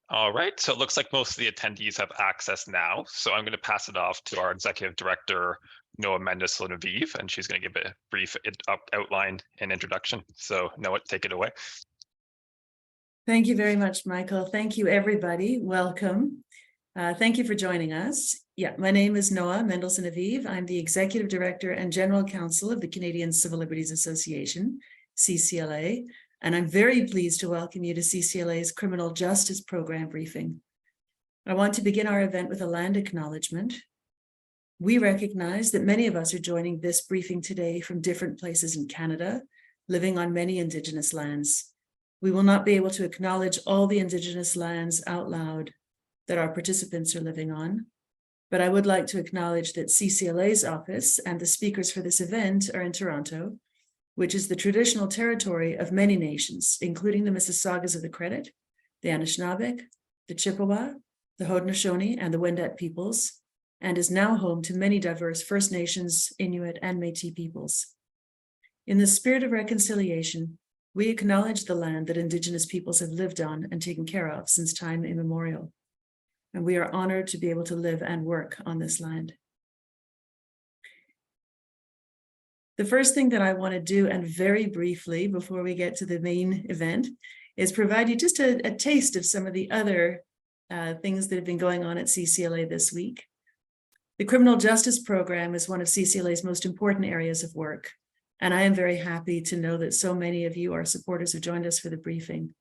All right, so it looks like most of the attendees have access now. So I'm going to pass it off to our Executive Director, Noah Mendes-Lenevive, and she's going to give a brief outline and introduction. So Noah, take it away. Thank you very much, Michael. Thank you, everybody. Welcome. Thank you for joining us. Yeah, my name is Noah Mendes-Lenevive. I'm the Executive Director and General Counsel of the Canadian Civil Liberties Association, CCLA, and I'm very pleased to welcome you to CCLA's Criminal Justice Program briefing. I want to begin our event with a land acknowledgement. We recognize that many of us are joining this briefing today from different places in Canada, living on many Indigenous lands. We will not be able to acknowledge all the Indigenous lands out loud that our participants are living on, but I would like to acknowledge that CCLA's office and the speakers for this event are in Toronto, which is the traditional territory of many nations, including the Mississaugas of the Credit, the Anishinaabeg, the Chippewa, the Haudenosaunee, and the Wendat peoples, and is now home to many diverse First Nations, Inuit, and Métis peoples. In the spirit of reconciliation, we acknowledge the land that Indigenous peoples have lived on and taken care of since time immemorial, and we are honored to be able to live and work on this land. The first thing that I want to do, and very briefly before we get to the main event, is provide you just a taste of some of the other things that have been going on at CCLA this week. The Criminal Justice Program is one of CCLA's most important areas of work, and I am very happy to know that so many of you, our supporters, have joined us for the briefing.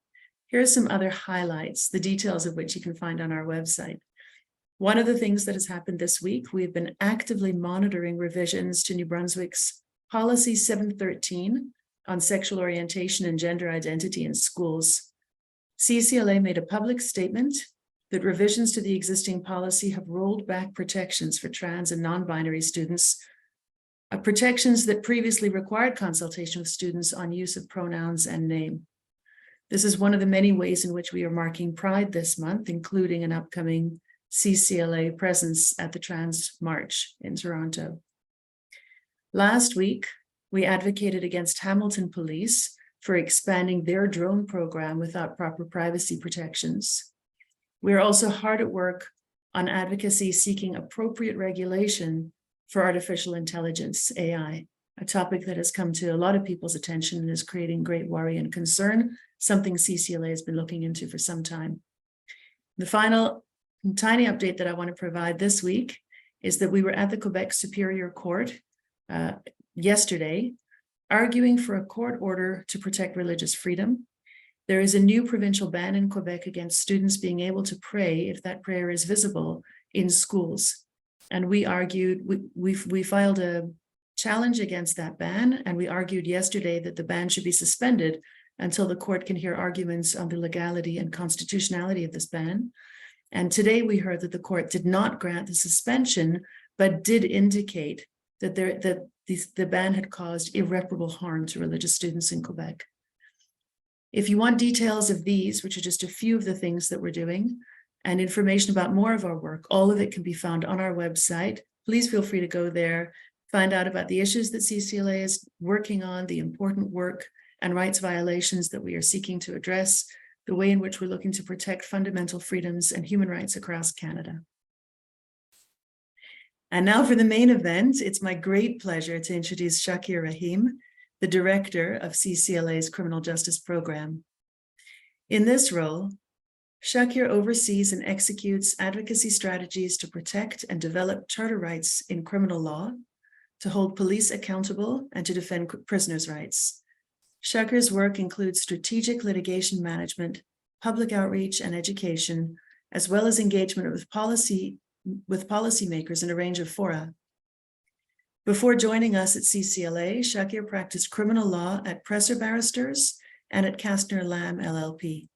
Here are some other highlights, the details of which you can find on our website. One of the things that has happened this week, we've been actively monitoring revisions to New Brunswick's Policy 713 on sexual orientation and gender identity in schools. CCLA made a public statement that revisions to the existing policy have rolled back protections for trans and non-binary students, protections that previously required consultation with students on use of pronouns and name. This is one of the many ways in which we are marking Pride this month, including an upcoming CCLA presence at the Trans March in Toronto. Last week, we advocated against Hamilton Police for expanding their drone program without proper privacy protections. We are also hard at work on advocacy seeking appropriate regulation for artificial intelligence, AI, a topic that has come to a lot of people's attention and is creating great worry and concern, something CCLA has been looking into for some time. The final tiny update that I want to provide this week is that we were at the Quebec Superior Court yesterday, arguing for a court order to protect religious freedom. There is a new provincial ban in Quebec against students being able to pray if that prayer is visible in schools. And we argued, we filed a challenge against that ban, and we argued yesterday that the ban should be suspended until the court can hear arguments on the legality and constitutionality of this ban. And today we heard that the court did not grant the suspension, but did indicate that the ban had caused irreparable harm to religious students in Quebec. If you want details of these, which are just a few of the things that we're doing, and information about more of our work, all of it can be found on our website. Please feel free to go there, find out about the issues that CCLA is working on, the important work and rights violations that we are seeking to address, the way in which we're looking to protect fundamental freedoms and human rights across Canada. And now for the main event, it's my great pleasure to introduce Shakir Rahim, the director of CCLA's Criminal Justice Program. In this role, Shakir oversees and executes advocacy strategies to protect and develop charter rights in criminal law, to hold police accountable, and to defend prisoners' rights. Shakir's work includes strategic litigation management, public outreach and education, as well as engagement with policymakers in a range of fora. Before joining us at CCLA, Shakir practiced criminal law at Presser Barristers and at Kastner Lamb LLP.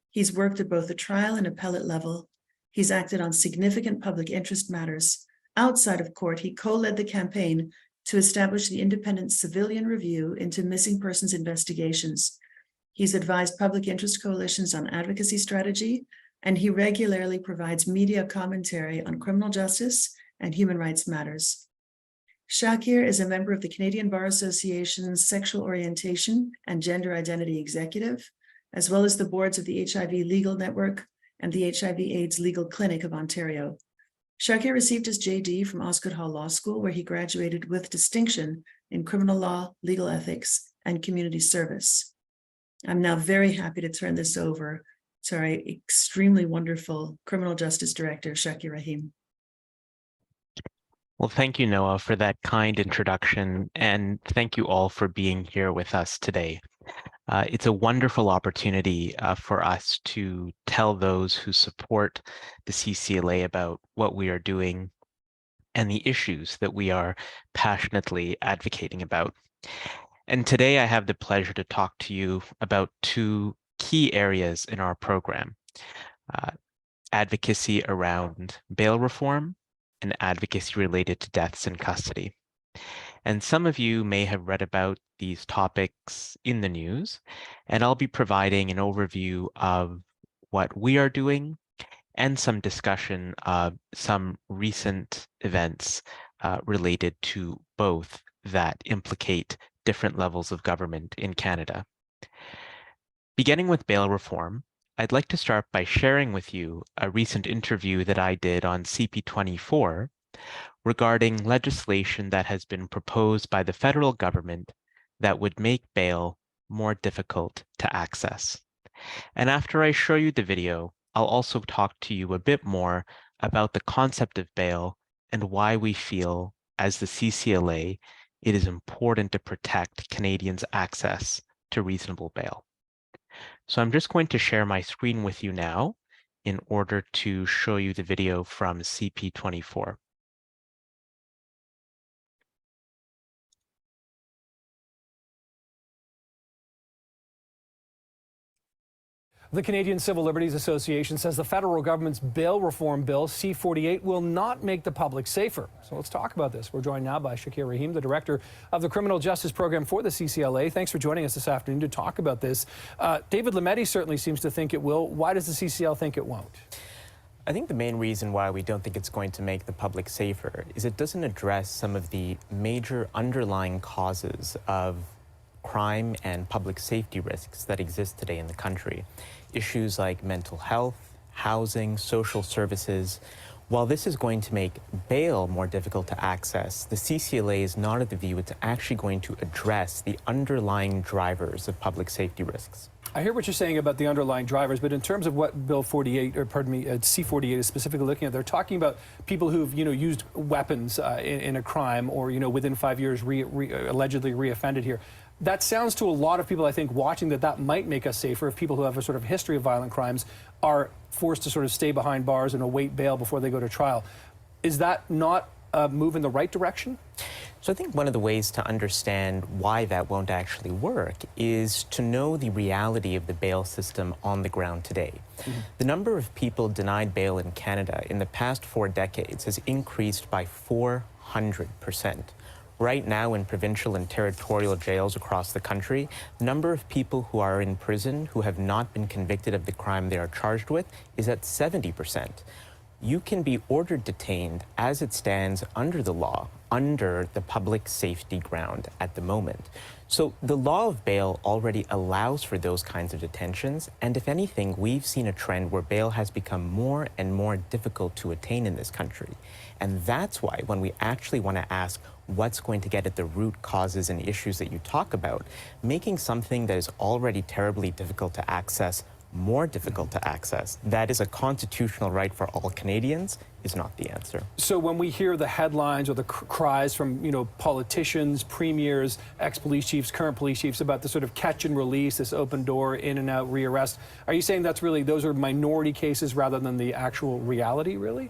He's worked at both the trial and appellate level. He's acted on significant public interest matters. Outside of court, he co-led the campaign to establish the independent civilian review into missing persons investigations. He's advised public interest coalitions on advocacy strategy, and he regularly provides media commentary on criminal justice and human rights matters. Shakir is a member of the Canadian Bar Association's Sexual Orientation and Gender Identity Executive, as well as the boards of the HIV Legal Network and the HIV/AIDS Legal Clinic of Ontario. Shakir received his JD from Osgoode Hall Law School, where he graduated with distinction in criminal law, legal ethics, and community service. I'm now very happy to turn this over to our extremely wonderful criminal justice director, Shakir Rahim. Well, thank you, Noah, for that kind introduction, and thank you all for being here with us today. It's a wonderful opportunity for us to tell those who support the CCLA about what we are doing and the issues that we are passionately advocating about. And today I have the pleasure to talk to you about two key areas in our program: advocacy around bail reform and advocacy related to deaths in custody. And some of you may have read about these topics in the news, and I'll be providing an overview of what we are doing and some discussion of some recent events related to both that implicate different levels of government in Canada. Beginning with bail reform, I'd like to start by sharing with you a recent interview that I did on CP24 regarding legislation that has been proposed by the federal government that would make bail more difficult to access. And after I show you the video, I'll also talk to you a bit more about the concept of bail and why we feel, as the CCLA, it is important to protect Canadians' access to reasonable bail. So I'm just going to share my screen with you now in order to show you the video from CP24. The Canadian Civil Liberties Association says the federal government's bail reform bill, C-48, will not make the public safer. So let's talk about this. We're joined now by Shakir Rahim, the director of the Criminal Justice Program for the CCLA. Thanks for joining us this afternoon to talk about this. David Lametti certainly seems to think it will. Why does the CCL think it won't? I think the main reason why we don't think it's going to make the public safer is it doesn't address some of the major underlying causes of crime and public safety risks that exist today in the country. Issues like mental health, housing, social services. While this is going to make bail more difficult to access, the CCLA is not of the view it's actually going to address the underlying drivers of public safety risks. I hear what you're saying about the underlying drivers, but in terms of what Bill 48, or pardon me, C-48 is specifically looking at, they're talking about people who've, used weapons in a crime or, within 5 years allegedly reoffended here. That sounds to a lot of people, I think, watching that might make us safer if people who have a sort of history of violent crimes are forced to sort of stay behind bars and await bail before they go to trial. Is that not a move in the right direction? So I think one of the ways to understand why that won't actually work is to know the reality of the bail system on the ground today. Mm-hmm. The number of people denied bail in Canada in the past 4 decades has increased by 400%. Right now in provincial and territorial jails across the country, the number of people who are in prison who have not been convicted of the crime they are charged with is at 70%. You can be ordered detained as it stands under the law, under the public safety ground at the moment. So the law of bail already allows for those kinds of detentions, and if anything, we've seen a trend where bail has become more and more difficult to attain in this country. And that's why when we actually want to ask what's going to get at the root causes and issues that you talk about, making something that is already terribly difficult to access more difficult to access, that is a constitutional right for all Canadians, is not the answer. So when we hear the headlines or the cries from, politicians, premiers, ex-police chiefs, current police chiefs about the sort of catch and release, this open door, in and out, rearrest, are you saying those are minority cases rather than the actual reality, really?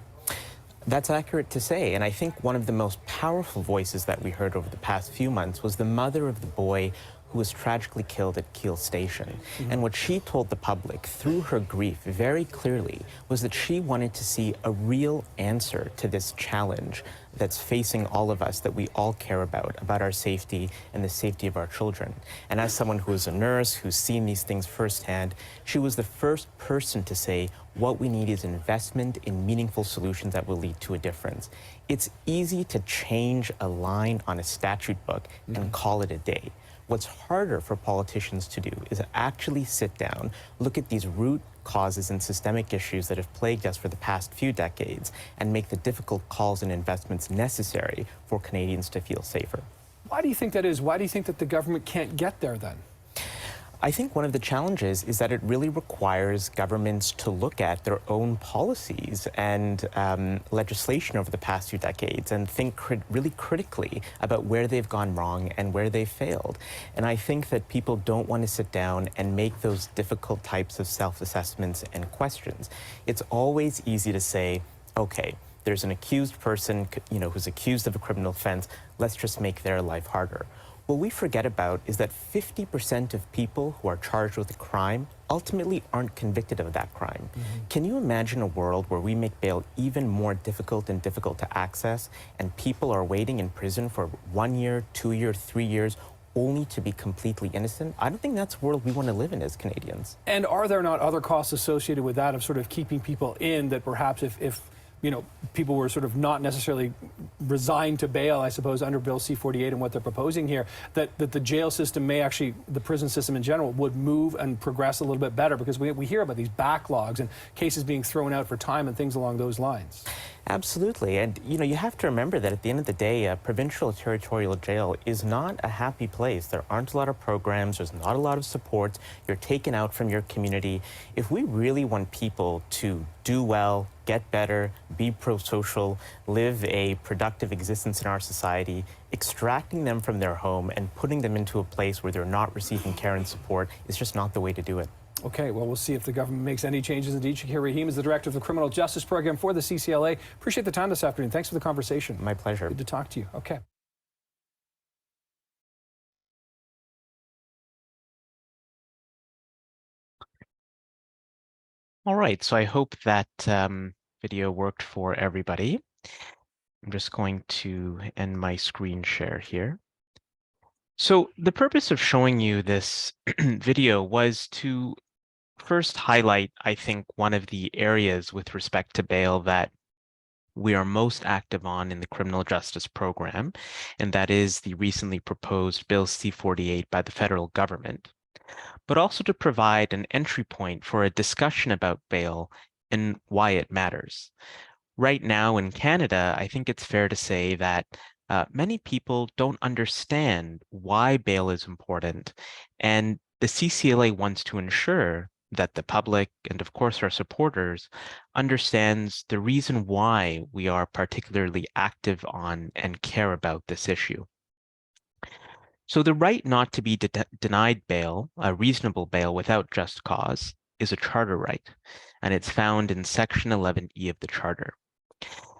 That's accurate to say, and I think one of the most powerful voices that we heard over the past few months was the mother of the boy who was tragically killed at Keele Station. Mm-hmm. And what she told the public through her grief very clearly was that she wanted to see a real answer to this challenge that's facing all of us, that we all care about our safety and the safety of our children. And as someone who is a nurse, who's seen these things firsthand, she was the first person to say, what we need is investment in meaningful solutions that will lead to a difference. It's easy to change a line on a statute book and call it a day. What's harder for politicians to do is actually sit down, look at these root causes and systemic issues that have plagued us for the past few decades, and make the difficult calls and investments necessary for Canadians to feel safer. Why do you think that is? Why do you think that the government can't get there then? I think one of the challenges is that it really requires governments to look at their own policies and legislation over the past few decades and think really critically about where they've gone wrong and where they've failed. And I think that people don't want to sit down and make those difficult types of self-assessments and questions. It's always easy to say, okay, there's an accused person, who's accused of a criminal offense, let's just make their life harder. What we forget about is that 50% of people who are charged with a crime ultimately aren't convicted of that crime. Can you imagine a world where we make bail even more difficult and difficult to access, and people are waiting in prison for 1 year, 2 years, 3 years, only to be completely innocent? I don't think that's a world we want to live in as Canadians. And are there not other costs associated with that of sort of keeping people in that perhaps if people were sort of not necessarily resigned to bail, I suppose, under Bill C-48 and what they're proposing here, that the jail system may actually, the prison system in general, would move and progress a little bit better? Because we hear about these backlogs and cases being thrown out for time and things along those lines. Absolutely. And, you have to remember that at the end of the day, a provincial territorial jail is not a happy place. There aren't a lot of programs. There's not a lot of support. You're taken out from your community. If we really want people to do well, get better, be pro-social, live a productive existence in our society, extracting them from their home and putting them into a place where they're not receiving care and support is just not the way to do it. Okay, well, we'll see if the government makes any changes. Indeed, Shakir Rahim is the director of the Criminal Justice Program for the CCLA. Appreciate the time this afternoon. Thanks for the conversation. My pleasure. Good to talk to you. Okay. All right, so I hope that video worked for everybody. I'm just going to end my screen share here. So the purpose of showing you this video was to first highlight, I think, one of the areas with respect to bail that we are most active on in the criminal justice program, and that is the recently proposed Bill C-48 by the federal government, but also to provide an entry point for a discussion about bail and why it matters. Right now in Canada, I think it's fair to say that many people don't understand why bail is important, and the CCLA wants to ensure that the public and of course our supporters understands the reason why we are particularly active on and care about this issue. So the right not to be denied bail, a reasonable bail without just cause, is a charter right, and it's found in Section 11E of the Charter.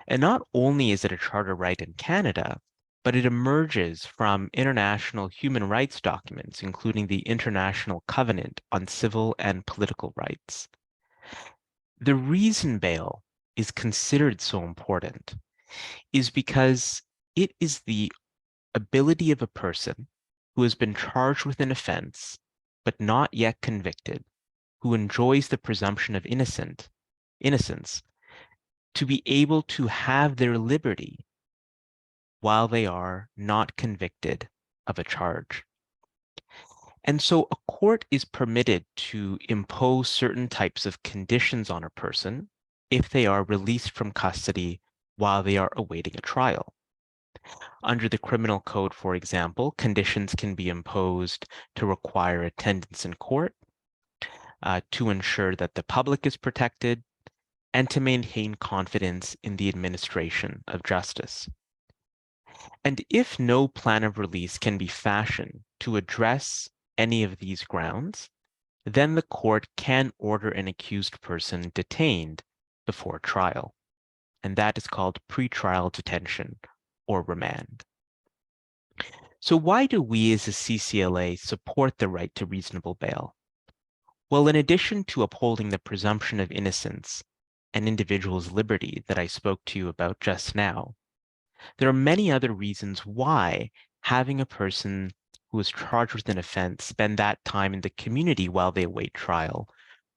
And not only is it a charter right in Canada, but it emerges from international human rights documents, including the International Covenant on Civil and Political Rights. The reason bail is considered so important is because it is the ability of a person who has been charged with an offense, but not yet convicted, who enjoys the presumption of innocence, to be able to have their liberty while they are not convicted of a charge. And so a court is permitted to impose certain types of conditions on a person if they are released from custody while they are awaiting a trial. Under the criminal code, for example, conditions can be imposed to require attendance in court, to ensure that the public is protected, and to maintain confidence in the administration of justice. And if no plan of release can be fashioned to address any of these grounds, then the court can order an accused person detained before trial. And that is called pretrial detention or remand. So why do we as a CCLA support the right to reasonable bail? Well, in addition to upholding the presumption of innocence and individual's liberty that I spoke to you about just now, there are many other reasons why having a person who is charged with an offense spend that time in the community while they await trial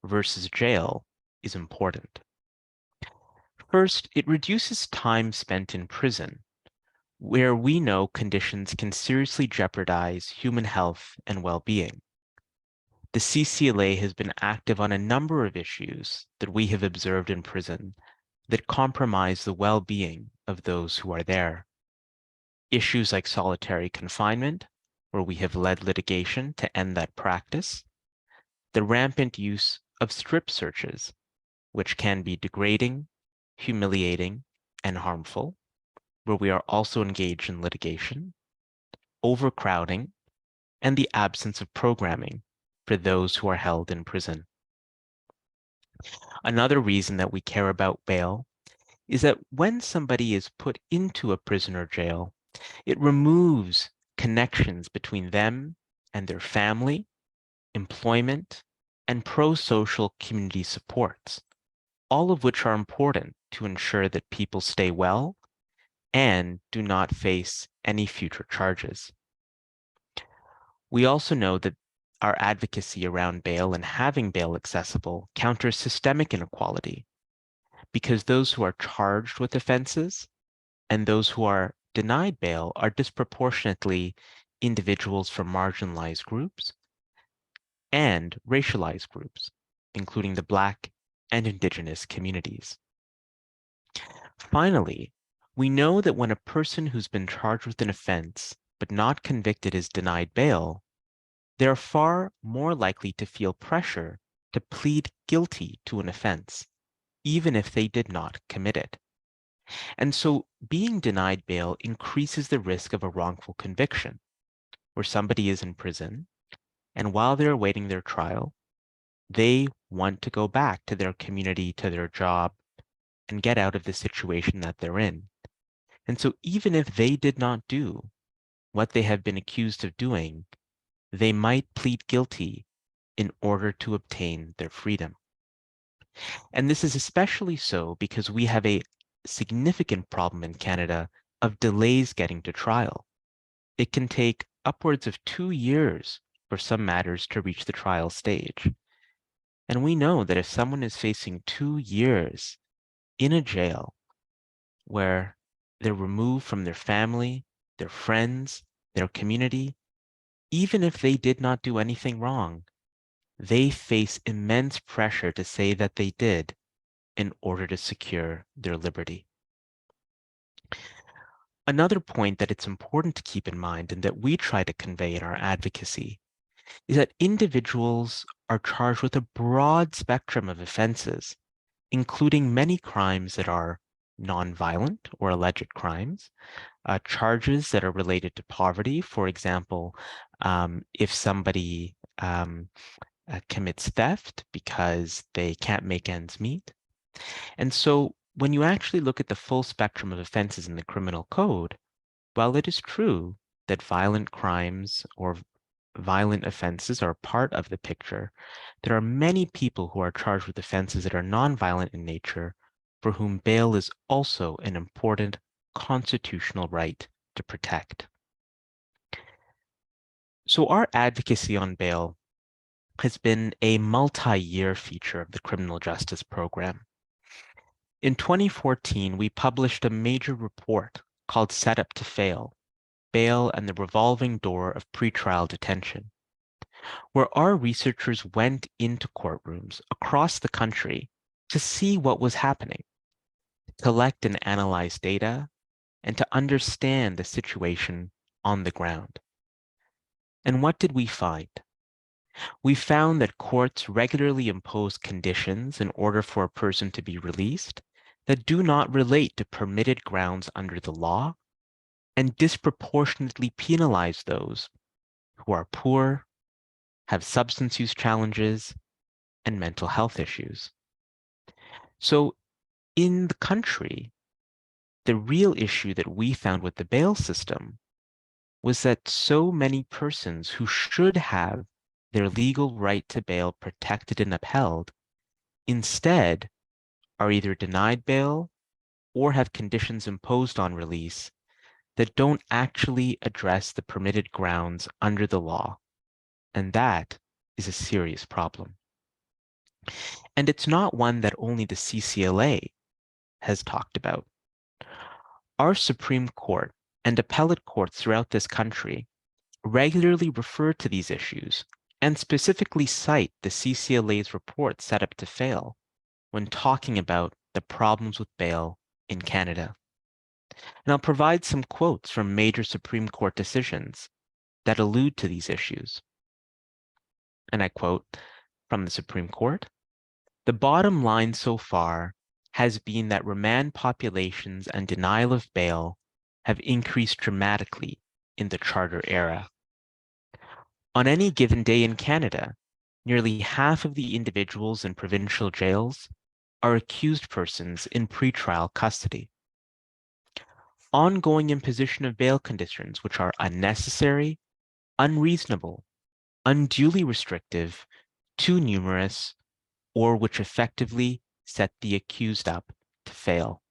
versus jail is important. First, it reduces time spent in prison, where we know conditions can seriously jeopardize human health and well-being. The CCLA has been active on a number of issues that we have observed in prison that compromise the well-being of those who are there. Issues like solitary confinement, where we have led litigation to end that practice, the rampant use of strip searches, which can be degrading, humiliating, and harmful, where we are also engaged in litigation, overcrowding, and the absence of programming for those who are held in prison. Another reason that we care about bail is that when somebody is put into a prison or jail, it removes connections between them and their family, employment, and pro-social community supports, all of which are important to ensure that people stay well and do not face any future charges. We also know that our advocacy around bail and having bail accessible counters systemic inequality, because those who are charged with offenses and those who are denied bail are disproportionately individuals from marginalized groups and racialized groups, including the Black and Indigenous communities. Finally, we know that when a person who's been charged with an offense but not convicted is denied bail, they are far more likely to feel pressure to plead guilty to an offense, even if they did not commit it. And so being denied bail increases the risk of a wrongful conviction, where somebody is in prison, and while they're awaiting their trial, they want to go back to their community, to their job, and get out of the situation that they're in. And so even if they did not do what they have been accused of doing, they might plead guilty in order to obtain their freedom. And this is especially so because we have a significant problem in Canada of delays getting to trial. It can take upwards of 2 years for some matters to reach the trial stage. And we know that if someone is facing 2 years in a jail where they're removed from their family, their friends, their community, even if they did not do anything wrong, they face immense pressure to say that they did in order to secure their liberty. Another point that it's important to keep in mind and that we try to convey in our advocacy is that individuals are charged with a broad spectrum of offenses, including many crimes that are nonviolent or alleged crimes, charges that are related to poverty. For example, if somebody commits theft because they can't make ends meet. And so when you actually look at the full spectrum of offenses in the criminal code, while it is true that violent crimes or violent offenses are part of the picture, there are many people who are charged with offenses that are nonviolent in nature, for whom bail is also an important constitutional right to protect. So our advocacy on bail has been a multi-year feature of the criminal justice program. In 2014, we published a major report called Set Up to Fail: Bail and the Revolving Door of Pretrial Detention, where our researchers went into courtrooms across the country to see what was happening, to collect and analyze data, and to understand the situation on the ground. And what did we find? We found that courts regularly impose conditions in order for a person to be released that do not relate to permitted grounds under the law and disproportionately penalize those who are poor, have substance use challenges, and mental health issues. So in the country, the real issue that we found with the bail system was that so many persons who should have their legal right to bail protected and upheld instead are either denied bail or have conditions imposed on release that don't actually address the permitted grounds under the law. And that is a serious problem. And it's not one that only the CCLA has talked about. Our Supreme Court and appellate courts throughout this country regularly refer to these issues and specifically cite the CCLA's report Set Up to Fail when talking about the problems with bail in Canada. And I'll provide some quotes from major Supreme Court decisions that allude to these issues. And I quote from the Supreme Court, "The bottom line so far has been that remand populations and denial of bail have increased dramatically in the Charter era. On any given day in Canada, nearly half of the individuals in provincial jails are accused persons in pretrial custody. Ongoing imposition of bail conditions which are unnecessary, unreasonable, unduly restrictive, too numerous, or which effectively set the accused up to fail."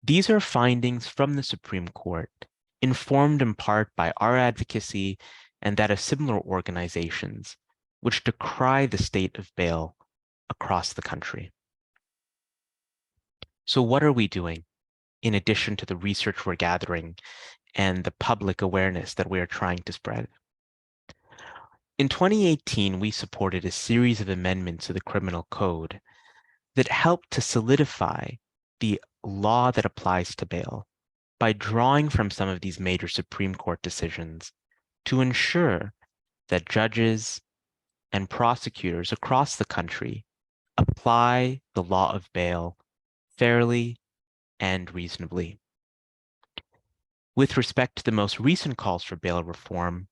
These are findings from the Supreme Court, informed in part by our advocacy and that of similar organizations, which decry the state of bail across the country. So what are we doing in addition to the research we're gathering and the public awareness that we are trying to spread? In 2018, we supported a series of amendments to the Criminal Code that helped to solidify the law that applies to bail by drawing from some of these major Supreme Court decisions to ensure that judges and prosecutors across the country apply the law of bail fairly and reasonably. With respect to the most recent calls for bail reform,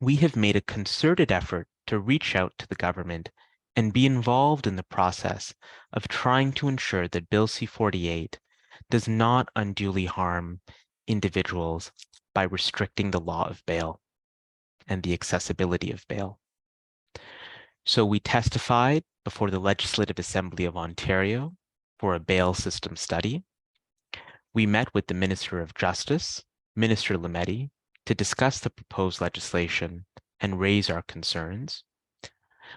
we have made a concerted effort to reach out to the government and be involved in the process of trying to ensure that Bill C-48 does not unduly harm individuals by restricting the law of bail and the accessibility of bail. So we testified before the Legislative Assembly of Ontario for a bail system study. We met with the Minister of Justice, Minister Lametti, to discuss the proposed legislation and raise our concerns.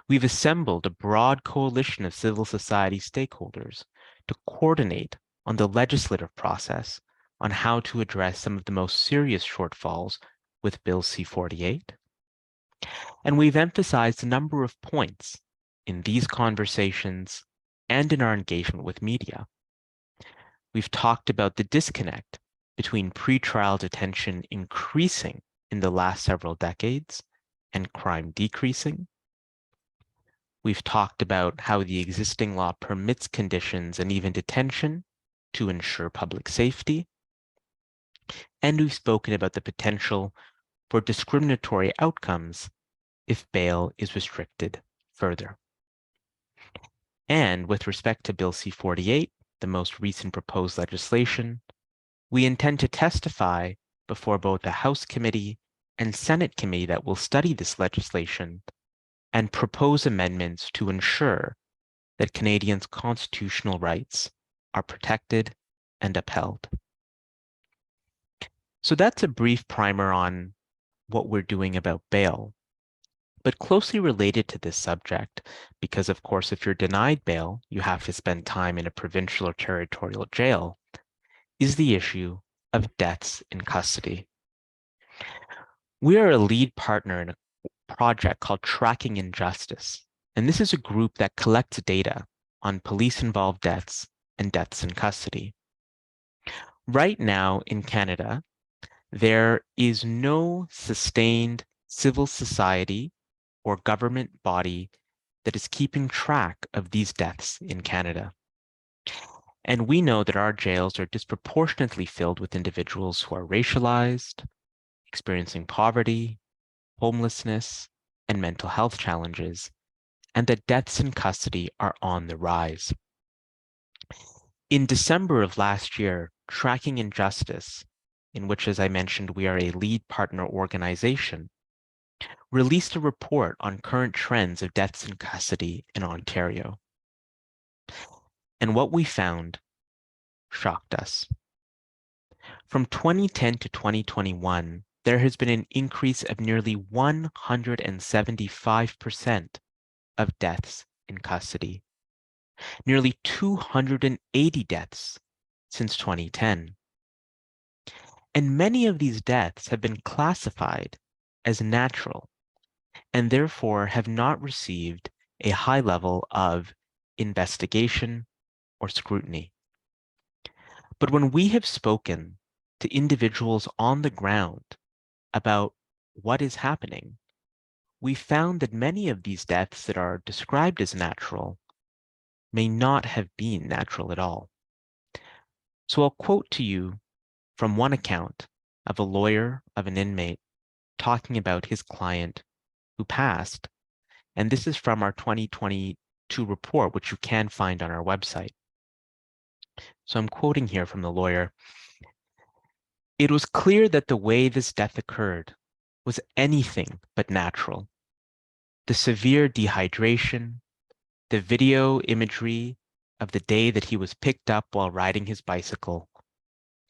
We've assembled a broad coalition of civil society stakeholders to coordinate on the legislative process on how to address some of the most serious shortfalls with Bill C-48. And we've emphasized a number of points in these conversations and in our engagement with media. We've talked about the disconnect between pretrial detention increasing in the last several decades and crime decreasing. We've talked about how the existing law permits conditions and even detention to ensure public safety. And we've spoken about the potential for discriminatory outcomes if bail is restricted further. And with respect to Bill C-48, the most recent proposed legislation, we intend to testify before both the House Committee and Senate Committee that will study this legislation and propose amendments to ensure that Canadians' constitutional rights are protected and upheld. So that's a brief primer on what we're doing about bail. But closely related to this subject, because of course, if you're denied bail, you have to spend time in a provincial or territorial jail, is the issue of deaths in custody. We are a lead partner in a project called Tracking Injustice, and this is a group that collects data on police-involved deaths and deaths in custody. Right now in Canada, there is no sustained civil society or government body that is keeping track of these deaths in Canada. And we know that our jails are disproportionately filled with individuals who are racialized, experiencing poverty, homelessness, and mental health challenges, and that deaths in custody are on the rise. In December of last year, Tracking Injustice, in which, as I mentioned, we are a lead partner organization, released a report on current trends of deaths in custody in Ontario. And what we found shocked us. From 2010 to 2021, there has been an increase of nearly 175% of deaths in custody, nearly 280 deaths since 2010. And many of these deaths have been classified as natural and therefore have not received a high level of investigation or scrutiny. But when we have spoken to individuals on the ground about what is happening, we found that many of these deaths that are described as natural may not have been natural at all. So I'll quote to you from one account of a lawyer of an inmate talking about his client who passed. And this is from our 2022 report, which you can find on our website. So I'm quoting here from the lawyer. "It was clear that the way this death occurred was anything but natural. The severe dehydration, the video imagery of the day that he was picked up while riding his bicycle.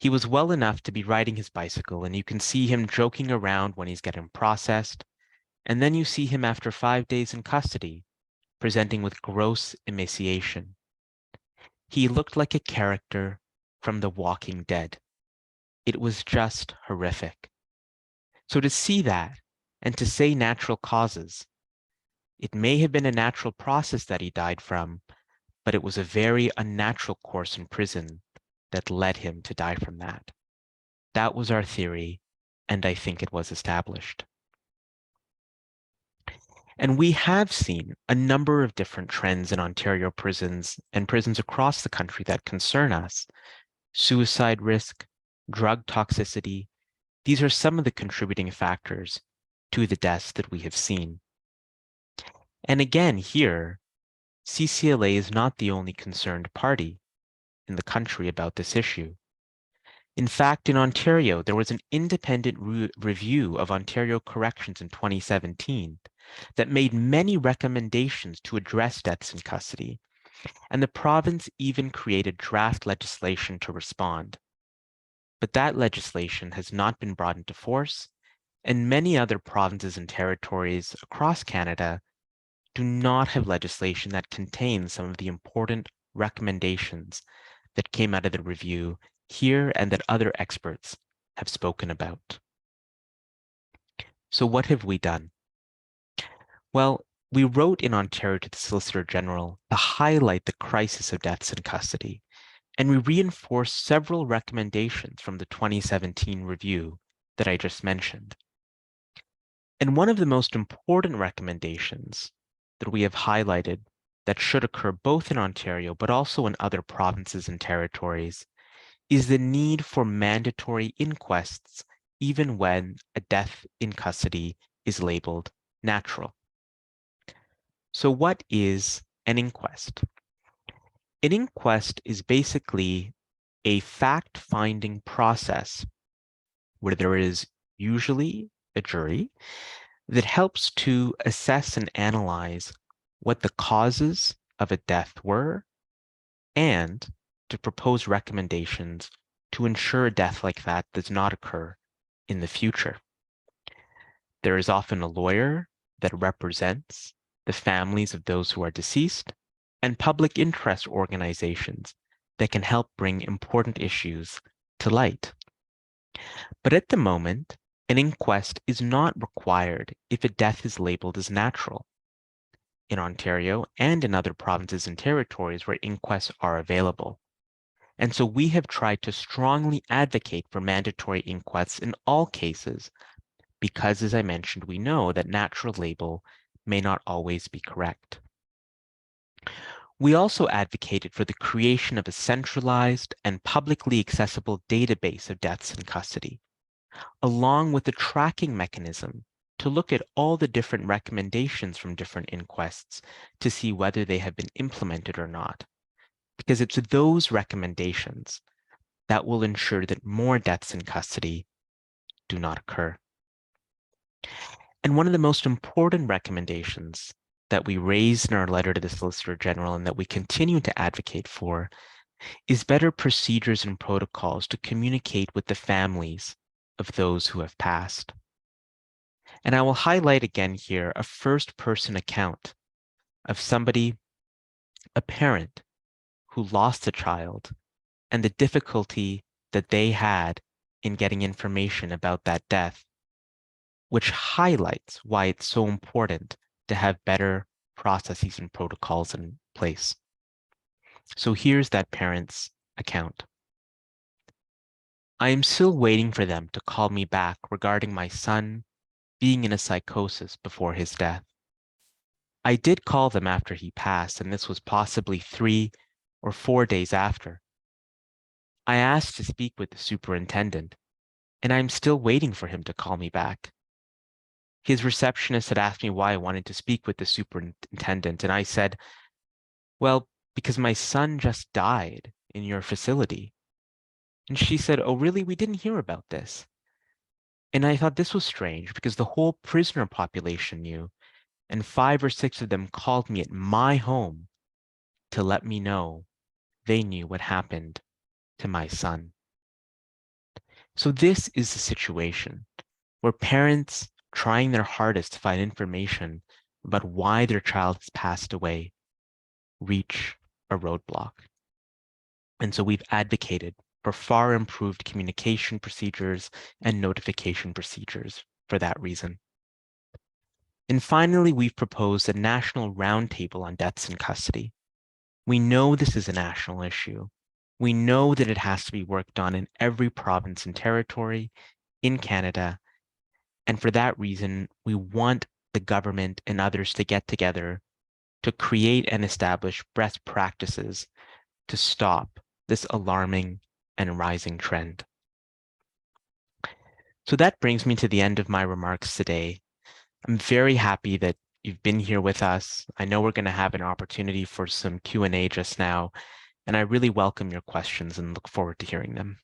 He was well enough to be riding his bicycle, and you can see him joking around when he's getting processed. And then you see him after 5 days in custody, presenting with gross emaciation. He looked like a character from The Walking Dead. It was just horrific." So to see that and to say natural causes, it may have been a natural process that he died from, but it was a very unnatural course in prison that led him to die from that. That was our theory, and I think it was established. And we have seen a number of different trends in Ontario prisons and prisons across the country that concern us. Suicide risk, drug toxicity, these are some of the contributing factors to the deaths that we have seen. And again, here, CCLA is not the only concerned party in the country about this issue. In fact, in Ontario, there was an independent review of Ontario corrections in 2017 that made many recommendations to address deaths in custody, and the province even created draft legislation to respond. But that legislation has not been brought into force, and many other provinces and territories across Canada do not have legislation that contains some of the important recommendations that came out of the review here and that other experts have spoken about. So what have we done? Well, we wrote in Ontario to the Solicitor General to highlight the crisis of deaths in custody, and we reinforced several recommendations from the 2017 review that I just mentioned. And one of the most important recommendations that we have highlighted that should occur both in Ontario but also in other provinces and territories is the need for mandatory inquests even when a death in custody is labeled natural. So what is an inquest? An inquest is basically a fact-finding process where there is usually a jury that helps to assess and analyze what the causes of a death were and to propose recommendations to ensure a death like that does not occur in the future. There is often a lawyer that represents the families of those who are deceased and public interest organizations that can help bring important issues to light. But at the moment, an inquest is not required if a death is labeled as natural. In Ontario and in other provinces and territories where inquests are available. And so we have tried to strongly advocate for mandatory inquests in all cases because, as I mentioned, we know that natural label may not always be correct. We also advocated for the creation of a centralized and publicly accessible database of deaths in custody, along with a tracking mechanism to look at all the different recommendations from different inquests to see whether they have been implemented or not. Because it's those recommendations that will ensure that more deaths in custody do not occur. And one of the most important recommendations that we raised in our letter to the Solicitor General and that we continue to advocate for is better procedures and protocols to communicate with the families of those who have passed. And I will highlight again here a first-person account of somebody, a parent, who lost a child and the difficulty that they had in getting information about that death, which highlights why it's so important to have better processes and protocols in place. So here's that parent's account. I am still waiting for them to call me back regarding my son being in a psychosis before his death. I did call them after he passed, and this was possibly 3 or 4 days after. I asked to speak with the superintendent, and I'm still waiting for him to call me back. His receptionist had asked me why I wanted to speak with the superintendent, and I said, well, because my son just died in your facility. And she said, oh, really? We didn't hear about this. And I thought this was strange because the whole prisoner population knew, and 5 or 6 of them called me at my home to let me know they knew what happened to my son. So this is the situation where parents trying their hardest to find information about why their child has passed away reach a roadblock. And so we've advocated for far improved communication procedures and notification procedures for that reason. And finally, we've proposed a national roundtable on deaths in custody. We know this is a national issue. We know that it has to be worked on in every province and territory in Canada. And for that reason, we want the government and others to get together to create and establish best practices to stop this alarming and rising trend. So that brings me to the end of my remarks today. I'm very happy that you've been here with us. I know we're going to have an opportunity for some Q&A just now, and I really welcome your questions and look forward to hearing them.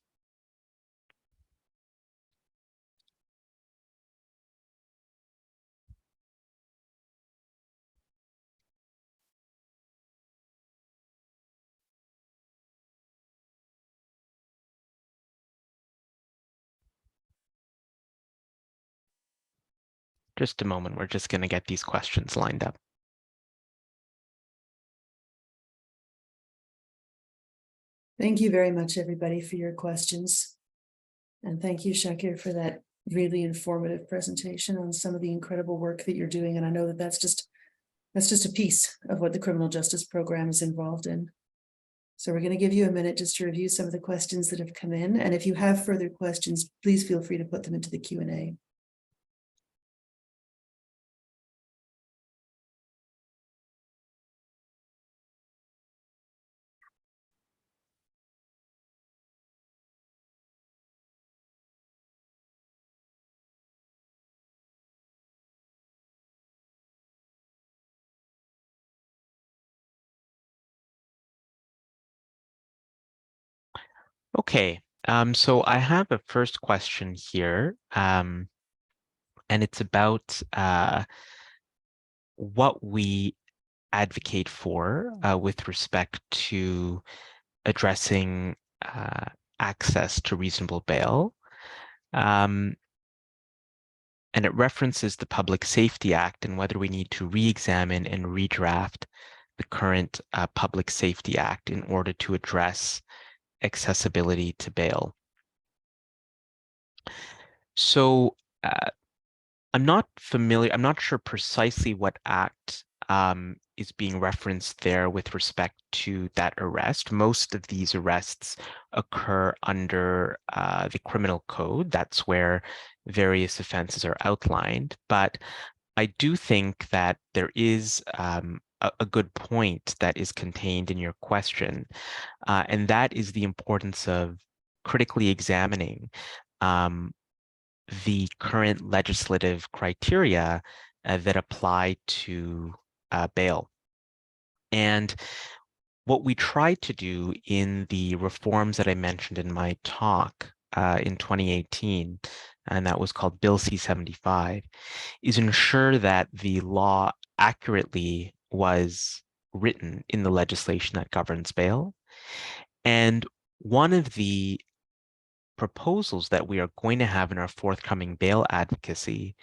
Just a moment, we're just going to get these questions lined up. Thank you very much, everybody, for your questions. And thank you, Shakir, for that really informative presentation on some of the incredible work that you're doing. And I know that that's just a piece of what the criminal justice program is involved in. So we're going to give you a minute just to review some of the questions that have come in. And if you have further questions, please feel free to put them into the Q&A. Okay, so I have a first question here, and it's about what we advocate for with respect to addressing access to reasonable bail. And it references the Public Safety Act and whether we need to re-examine and redraft the current Public Safety Act in order to address accessibility to bail. So I'm not sure precisely what act is being referenced there with respect to that arrest. Most of these arrests occur under the criminal code. That's where various offenses are outlined. But I do think that there is a good point that is contained in your question, and that is the importance of critically examining the current legislative criteria that apply to bail. And what we tried to do in the reforms that I mentioned in my talk in 2018, and that was called Bill C-75, is ensure that the law accurately was written in the legislation that governs bail. And one of the proposals that we are going to have in our forthcoming bail advocacy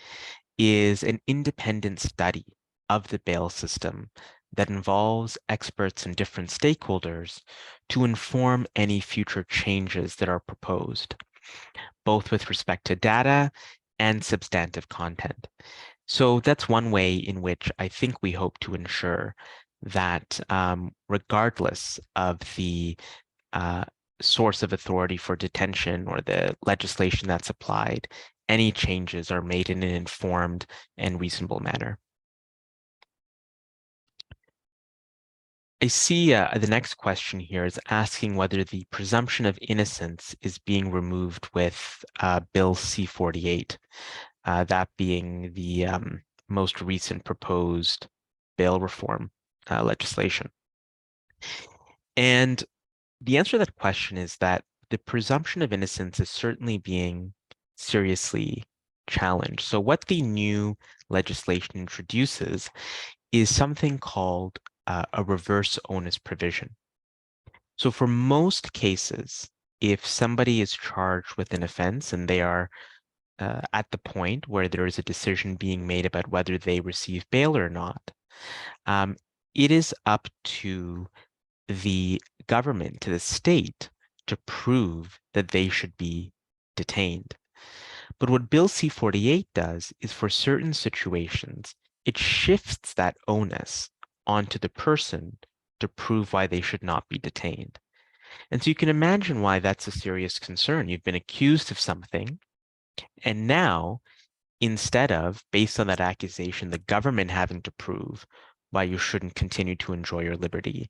is an independent study of the bail system that involves experts and different stakeholders to inform any future changes that are proposed. both with respect to data and substantive content. So that's one way in which I think we hope to ensure that regardless of the source of authority for detention or the legislation that's applied, any changes are made in an informed and reasonable manner. I see the next question here is asking whether the presumption of innocence is being removed with Bill C-48, that being the most recent proposed bail reform legislation. And the answer to that question is that the presumption of innocence is certainly being seriously challenged. So what the new legislation introduces is something called a reverse onus provision. So for most cases, if somebody is charged with an offense and they are at the point where there is a decision being made about whether they receive bail or not, it is up to the government, to the state, to prove that they should be detained. But what Bill C-48 does is for certain situations, it shifts that onus onto the person to prove why they should not be detained. And so you can imagine why that's a serious concern. You've been accused of something, and now, instead of, based on that accusation, the government having to prove why you shouldn't continue to enjoy your liberty,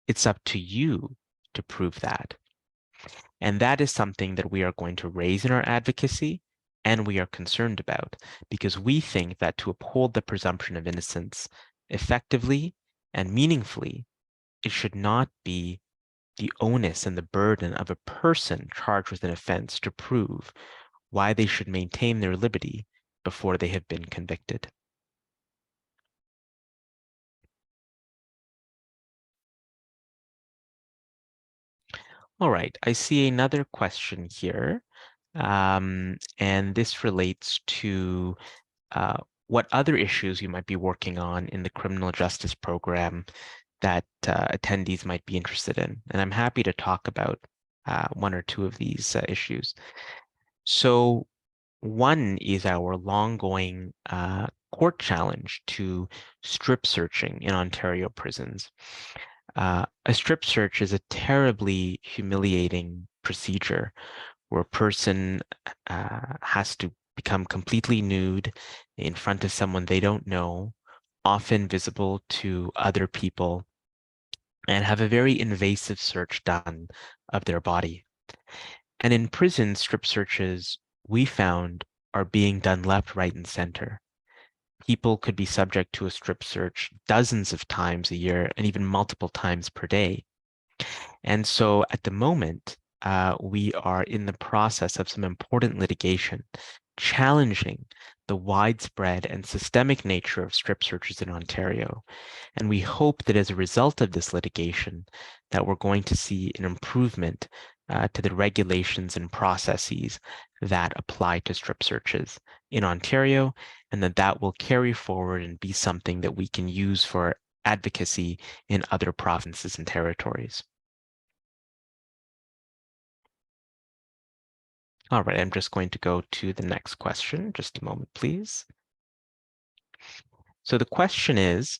it's up to you to prove that. And that is something that we are going to raise in our advocacy and we are concerned about, because we think that to uphold the presumption of innocence effectively and meaningfully, it should not be the onus and the burden of a person charged with an offense to prove why they should maintain their liberty before they have been convicted. All right, I see another question here, and this relates to what other issues you might be working on in the criminal justice program that attendees might be interested in. And I'm happy to talk about one or two of these issues. So one is our long-going court challenge to strip searching in Ontario prisons. A strip search is a terribly humiliating procedure where a person has to become completely nude in front of someone they don't know, often visible to other people, and have a very invasive search done of their body. And in prison, strip searches, we found, are being done left, right, and center. People could be subject to a strip search dozens of times a year and even multiple times per day. And so at the moment, we are in the process of some important litigation challenging the widespread and systemic nature of strip searches in Ontario. And we hope that as a result of this litigation, that we're going to see an improvement to the regulations and processes that apply to strip searches in Ontario, and that will carry forward and be something that we can use for advocacy in other provinces and territories. All right, I'm just going to go to the next question. Just a moment, please. So the question is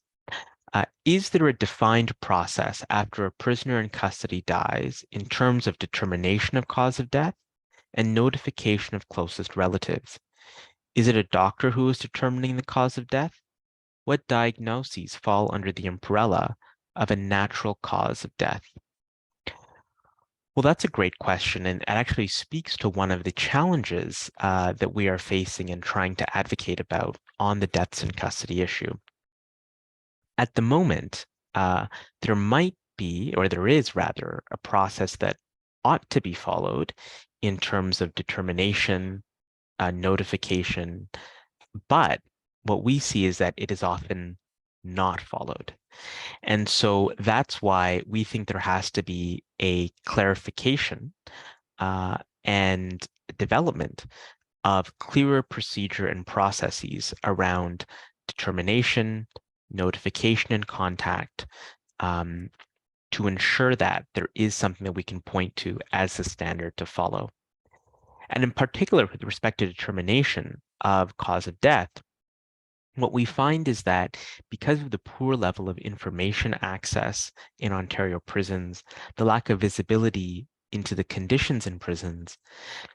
there a defined process after a prisoner in custody dies in terms of determination of cause of death and notification of closest relatives? Is it a doctor who is determining the cause of death? What diagnoses fall under the umbrella of a natural cause of death? Well, that's a great question, and it actually speaks to one of the challenges that we are facing and trying to advocate about on the deaths in custody issue. At the moment, there might be, or there is rather, a process that ought to be followed in terms of determination, notification, but what we see is that it is often not followed. And so that's why we think there has to be a clarification and development of clearer procedure and processes around determination, notification, and contact to ensure that there is something that we can point to as the standard to follow. And in particular, with respect to determination of cause of death, what we find is that because of the poor level of information access in Ontario prisons, the lack of visibility into the conditions in prisons,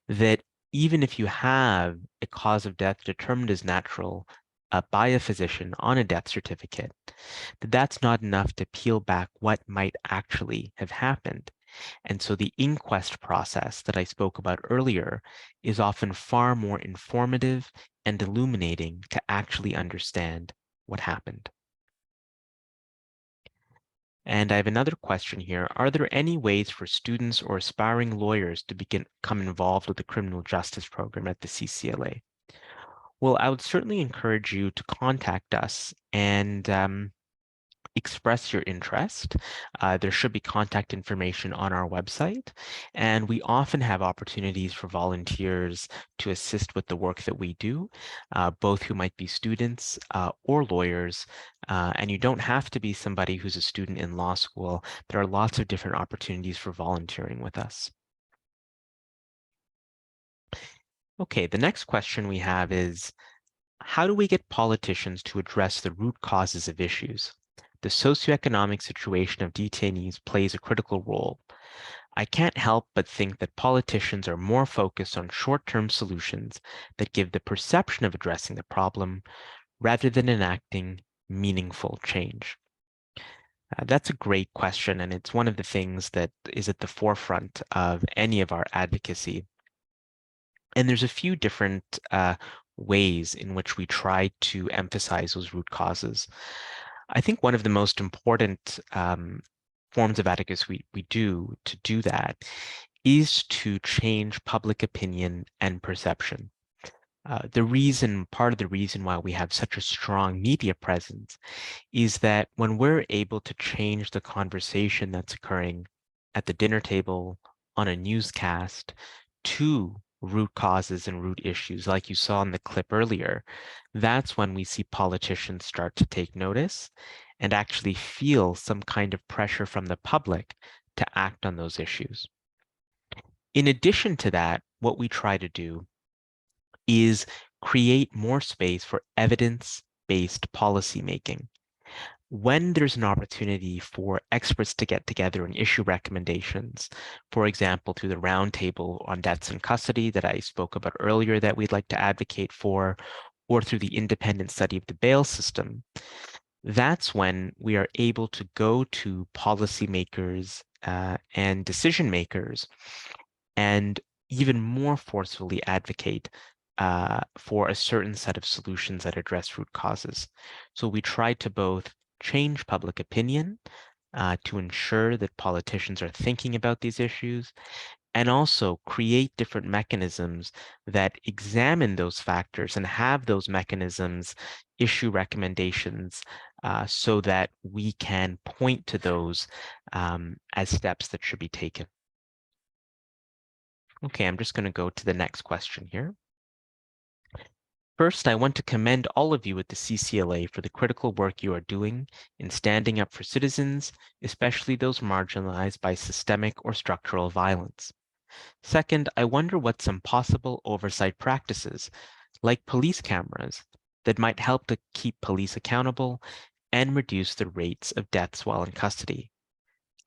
that even if you have a cause of death determined as natural by a physician on a death certificate, that's not enough to peel back what might actually have happened. And so the inquest process that I spoke about earlier is often far more informative and illuminating to actually understand what happened. And I have another question here. Are there any ways for students or aspiring lawyers to become involved with the criminal justice program at the CCLA? Well, I would certainly encourage you to contact us and express your interest. There should be contact information on our website, and we often have opportunities for volunteers to assist with the work that we do, both who might be students or lawyers, and you don't have to be somebody who's a student in law school. There are lots of different opportunities for volunteering with us. Okay, the next question we have is, how do we get politicians to address the root causes of issues? The socioeconomic situation of detainees plays a critical role. I can't help but think that politicians are more focused on short-term solutions that give the perception of addressing the problem rather than enacting meaningful change. That's a great question, and it's one of the things that is at the forefront of any of our advocacy. And there's a few different ways in which we try to emphasize those root causes. I think one of the most important forms of advocacy we do to do that is to change public opinion and perception. Part of the reason why we have such a strong media presence is that when we're able to change the conversation that's occurring at the dinner table, on a newscast, to root causes and root issues, like you saw in the clip earlier, that's when we see politicians start to take notice and actually feel some kind of pressure from the public to act on those issues. In addition to that, what we try to do is create more space for evidence-based policymaking. When there's an opportunity for experts to get together and issue recommendations, for example, through the roundtable on deaths in custody that I spoke about earlier that we'd like to advocate for, or through the independent study of the bail system, that's when we are able to go to policymakers and decision makers and even more forcefully advocate for a certain set of solutions that address root causes. So we try to both change public opinion to ensure that politicians are thinking about these issues, and also create different mechanisms that examine those factors and have those mechanisms issue recommendations so that we can point to those as steps that should be taken. Okay, I'm just going to go to the next question here. First, I want to commend all of you at the CCLA for the critical work you are doing in standing up for citizens, especially those marginalized by systemic or structural violence. Second, I wonder what some possible oversight practices, like police cameras, that might help to keep police accountable and reduce the rates of deaths while in custody.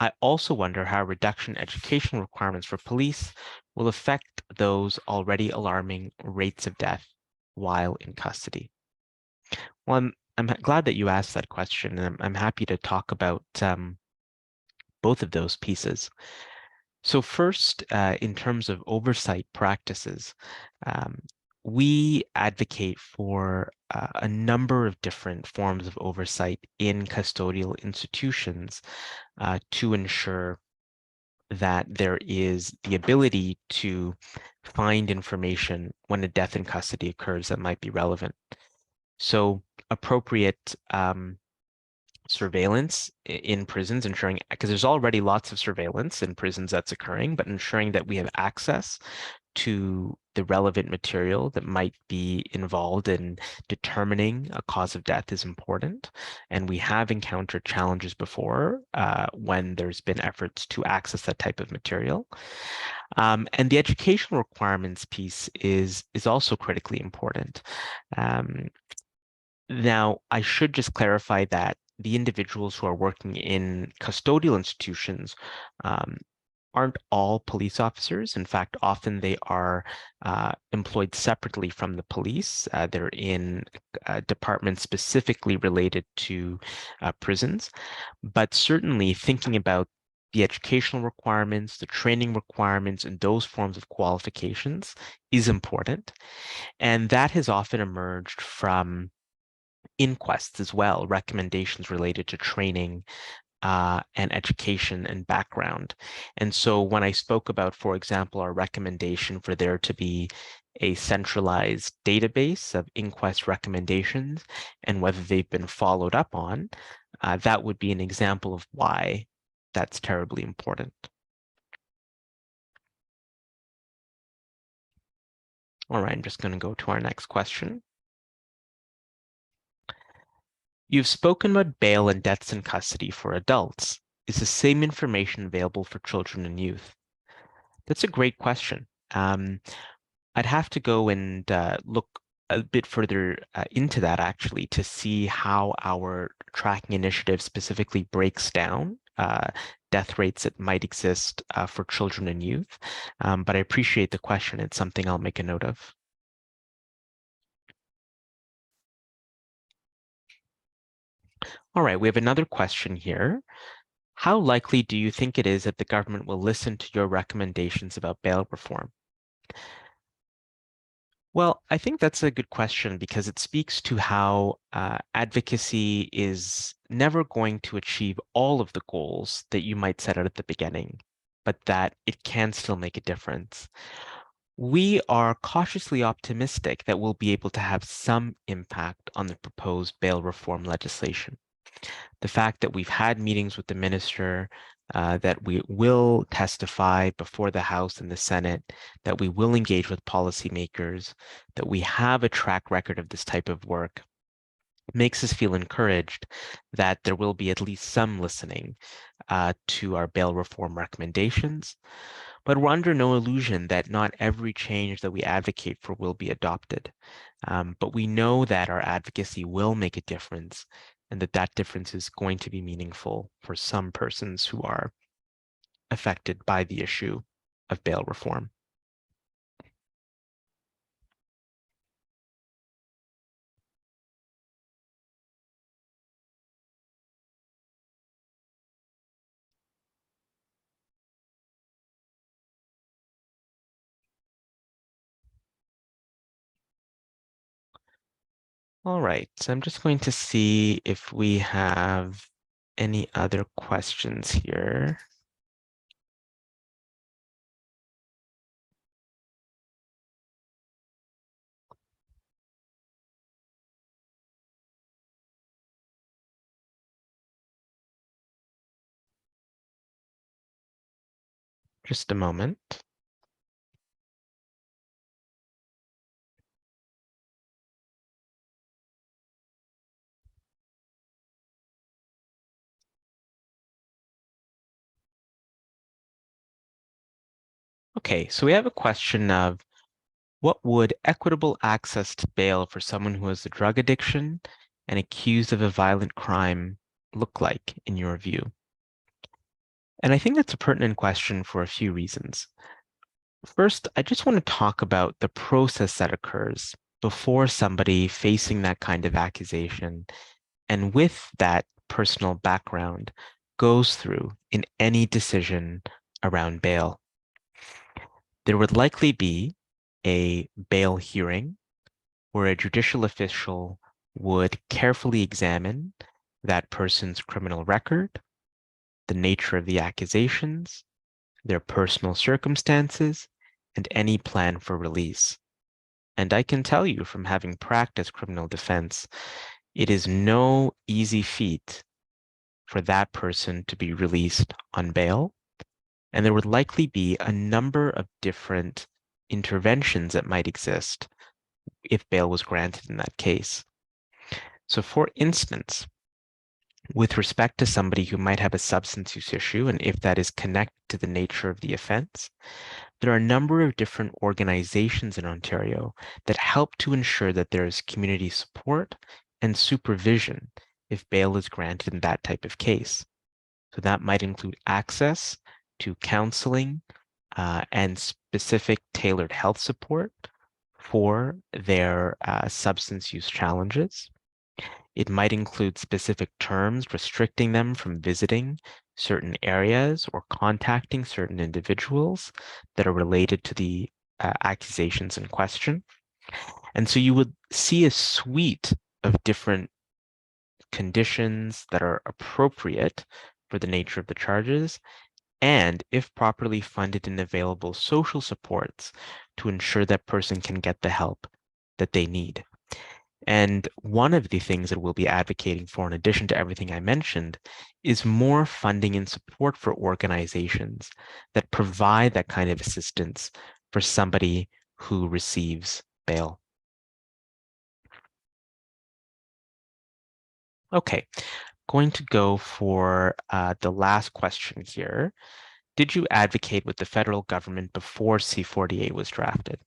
I also wonder how reduction in education requirements for police will affect those already alarming rates of death while in custody. Well, I'm glad that you asked that question, and I'm happy to talk about both of those pieces. So first, in terms of oversight practices, we advocate for a number of different forms of oversight in custodial institutions to ensure that there is the ability to find information when a death in custody occurs that might be relevant. So appropriate surveillance in prisons, ensuring, because there's already lots of surveillance in prisons that's occurring, but ensuring that we have access to the relevant material that might be involved in determining a cause of death is important. And we have encountered challenges before when there's been efforts to access that type of material. And the educational requirements piece is also critically important. Now, I should just clarify that the individuals who are working in custodial institutions aren't all police officers. In fact, often they are employed separately from the police. They're in departments specifically related to prisons. But certainly thinking about the educational requirements, the training requirements, and those forms of qualifications is important. And that has often emerged from inquests as well, recommendations related to training and education and background. And so when I spoke about, for example, our recommendation for there to be a centralized database of inquest recommendations and whether they've been followed up on, that would be an example of why that's terribly important. All right, I'm just going to go to our next question. You've spoken about bail and deaths in custody for adults. Is the same information available for children and youth? That's a great question. I'd have to go and look a bit further into that actually to see how our tracking initiative specifically breaks down death rates that might exist for children and youth. But I appreciate the question. It's something I'll make a note of. All right, we have another question here. How likely do you think it is that the government will listen to your recommendations about bail reform? Well, I think that's a good question because it speaks to how advocacy is never going to achieve all of the goals that you might set out at the beginning, but that it can still make a difference. We are cautiously optimistic that we'll be able to have some impact on the proposed bail reform legislation. The fact that we've had meetings with the minister, that we will testify before the House and the Senate, that we will engage with policymakers, that we have a track record of this type of work, makes us feel encouraged that there will be at least some listening to our bail reform recommendations. But we're under no illusion that not every change that we advocate for will be adopted. But we know that our advocacy will make a difference and that that difference is going to be meaningful for some persons who are affected by the issue of bail reform. All right, so I'm just going to see if we have any other questions here. Just a moment. Okay, so we have a question of what would equitable access to bail for someone who has a drug addiction and accused of a violent crime look like in your view? And I think that's a pertinent question for a few reasons. First, I just want to talk about the process that occurs before somebody facing that kind of accusation and with that personal background goes through in any decision around bail. There would likely be a bail hearing where a judicial official would carefully examine that person's criminal record, the nature of the accusations, their personal circumstances, and any plan for release. And I can tell you from having practiced criminal defense, it is no easy feat for that person to be released on bail. And there would likely be a number of different interventions that might exist if bail was granted in that case. So for instance, with respect to somebody who might have a substance use issue, and if that is connected to the nature of the offense, there are a number of different organizations in Ontario that help to ensure that there is community support and supervision if bail is granted in that type of case. So that might include access to counseling and specific tailored health support for their substance use challenges. It might include specific terms restricting them from visiting certain areas or contacting certain individuals that are related to the accusations in question. And so you would see a suite of different conditions that are appropriate for the nature of the charges, and if properly funded and available, social supports to ensure that person can get the help that they need. And one of the things that we'll be advocating for, in addition to everything I mentioned, is more funding and support for organizations that provide that kind of assistance for somebody who receives bail. Okay, going to go for the last question here. Did you advocate with the federal government before C-48 was drafted?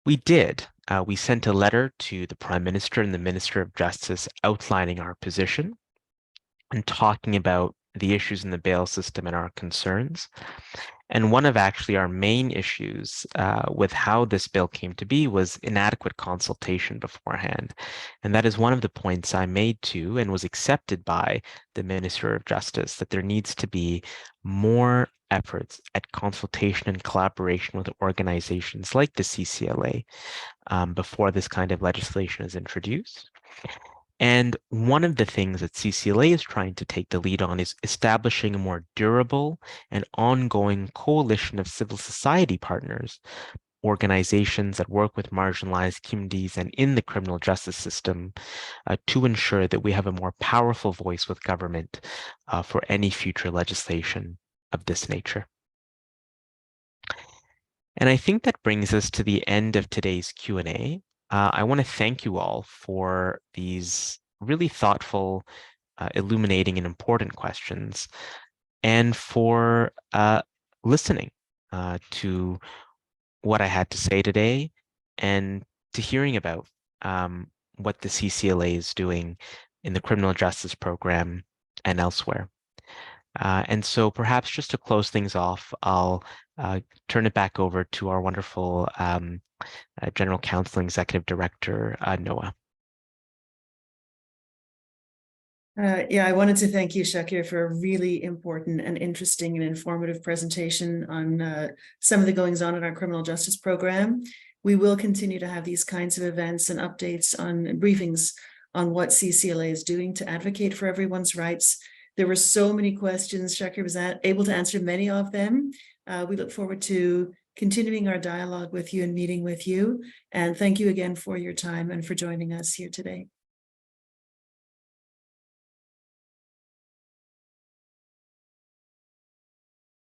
We did. We sent a letter to the Prime Minister and the Minister of Justice outlining our position and talking about the issues in the bail system and our concerns. And one of actually our main issues with how this bill came to be was inadequate consultation beforehand. And that is one of the points I made to and was accepted by the Minister of Justice, that there needs to be more efforts at consultation and collaboration with organizations like the CCLA before this kind of legislation is introduced. And one of the things that CCLA is trying to take the lead on is establishing a more durable and ongoing coalition of civil society partners, organizations that work with marginalized communities and in the criminal justice system to ensure that we have a more powerful voice with government for any future legislation of this nature. And I think that brings us to the end of today's Q&A. I want to thank you all for these really thoughtful, illuminating, and important questions, and for listening to what I had to say today and to hearing about what the CCLA is doing in the criminal justice program and elsewhere. And so perhaps just to close things off, I'll turn it back over to our wonderful General Counsel and Executive Director, Noah. Yeah, I wanted to thank you, Shakir, for a really important and interesting and informative presentation on some of the goings on in our criminal justice program. We will continue to have these kinds of events and updates on briefings on what CCLA is doing to advocate for everyone's rights. There were so many questions. Shakir was able to answer many of them. We look forward to continuing our dialogue with you and meeting with you. And thank you again for your time and for joining us here today.